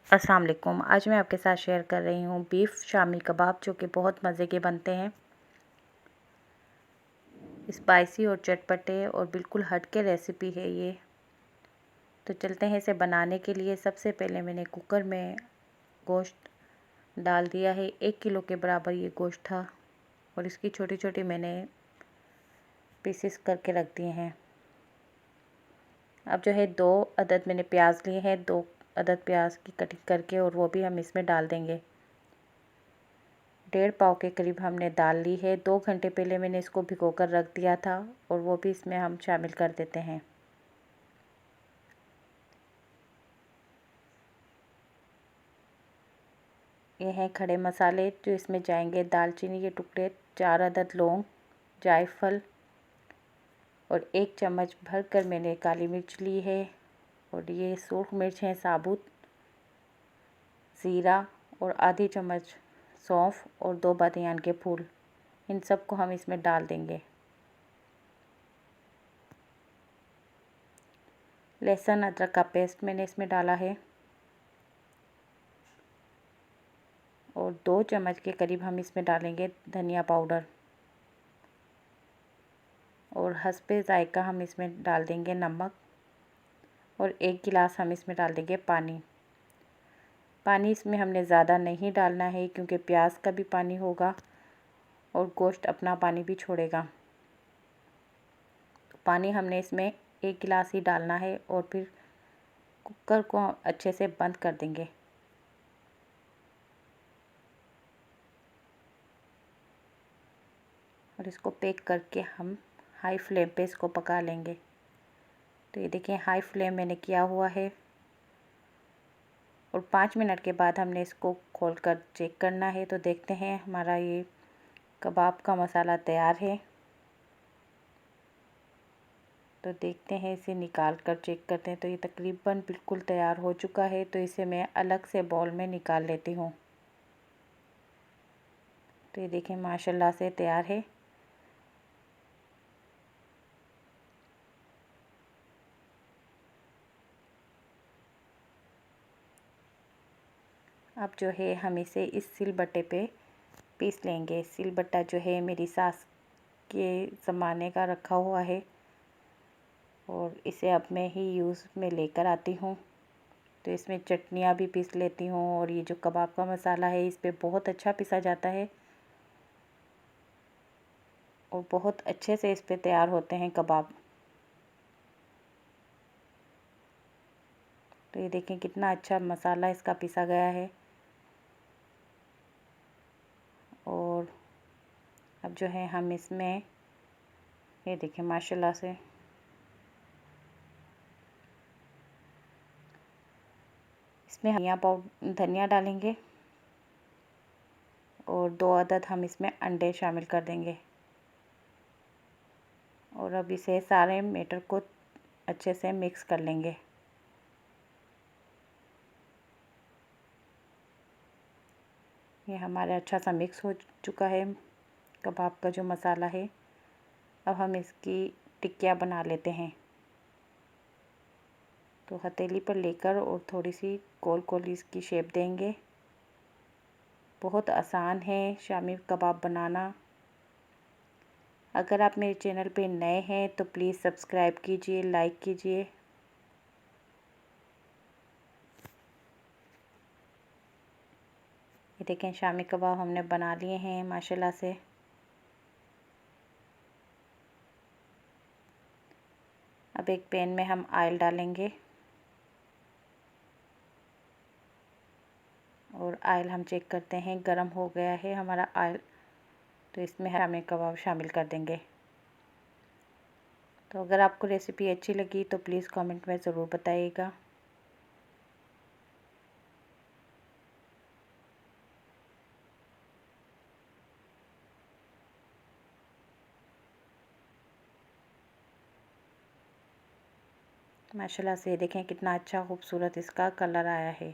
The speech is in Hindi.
अस्सलाम वालेकुम। आज मैं आपके साथ शेयर कर रही हूँ बीफ शामी कबाब, जो कि बहुत मज़े के बनते हैं। स्पाइसी और चटपटे और बिल्कुल हटके रेसिपी है ये। तो चलते हैं इसे बनाने के लिए। सबसे पहले मैंने कुकर में गोश्त डाल दिया है। 1 किलो के बराबर ये गोश्त था और इसकी छोटी छोटी मैंने पीसेस करके रख दिए हैं। अब जो है 2 अदद मैंने प्याज लिए हैं, 2 अदद प्याज की कटिंग करके, और वो भी हम इसमें डाल देंगे। 1.5 पाव के करीब हमने दाल ली है। 2 घंटे पहले मैंने इसको भिगो कर रख दिया था और वो भी इसमें हम शामिल कर देते हैं। ये हैं खड़े मसाले जो इसमें जाएंगे। दालचीनी के टुकड़े, 4 अदद लौंग, जायफल और 1 चम्मच भर कर मैंने काली मिर्च ली है, और ये सूख मिर्च है साबुत, ज़ीरा और आधी चम्मच सौंफ और 2 बादियान के फूल। इन सब को हम इसमें डाल देंगे। लहसुन अदरक का पेस्ट मैंने इसमें डाला है, और 2 चम्मच के करीब हम इसमें डालेंगे धनिया पाउडर, और हस्बे ज़ायका हम इसमें डाल देंगे नमक, और 1 गिलास हम इसमें डाल देंगे पानी। पानी इसमें हमने ज़्यादा नहीं डालना है क्योंकि प्याज का भी पानी होगा और गोश्त अपना पानी भी छोड़ेगा। तो पानी हमने इसमें 1 गिलास ही डालना है, और फिर कुकर को अच्छे से बंद कर देंगे। और इसको पैक करके हम हाई फ्लेम पे इसको पका लेंगे। तो ये देखिए हाई फ्लेम मैंने किया हुआ है, और 5 मिनट के बाद हमने इसको खोलकर चेक करना है। तो देखते हैं हमारा ये कबाब का मसाला तैयार है। तो देखते हैं, इसे निकाल कर चेक करते हैं। तो ये तकरीबन बिल्कुल तैयार हो चुका है। तो इसे मैं अलग से बाउल में निकाल लेती हूँ। तो ये देखें माशाल्लाह से तैयार है। अब जो है हम इसे इस सिलबट्टे पे पीस लेंगे। सिलबट्टा जो है मेरी सास के ज़माने का रखा हुआ है, और इसे अब मैं ही यूज़ में लेकर आती हूँ। तो इसमें चटनियाँ भी पीस लेती हूँ, और ये जो कबाब का मसाला है इस पे बहुत अच्छा पिसा जाता है, और बहुत अच्छे से इस पे तैयार होते हैं कबाब। तो ये देखें कितना अच्छा मसाला इसका पिसा गया है। और अब जो है हम इसमें ये देखें माशाल्लाह से इसमें धनिया डालेंगे, और 2 अदद हम इसमें अंडे शामिल कर देंगे। और अब इसे सारे मैटर को अच्छे से मिक्स कर लेंगे। ये हमारा अच्छा सा मिक्स हो चुका है कबाब का जो मसाला है। अब हम इसकी टिक्कियाँ बना लेते हैं। तो हथेली पर लेकर और थोड़ी सी गोल गोल इसकी शेप देंगे। बहुत आसान है शामी कबाब बनाना। अगर आप मेरे चैनल पे नए हैं तो प्लीज़ सब्सक्राइब कीजिए, लाइक कीजिए। ये देखें शामी कबाब हमने बना लिए हैं माशाल्लाह से। अब एक पैन में हम ऑयल डालेंगे, और ऑयल हम चेक करते हैं गरम हो गया है हमारा ऑयल। तो इसमें शामी कबाब शामिल कर देंगे। तो अगर आपको रेसिपी अच्छी लगी तो प्लीज़ कमेंट में ज़रूर बताइएगा। माशाल्लाह से देखें कितना अच्छा खूबसूरत इसका कलर आया है।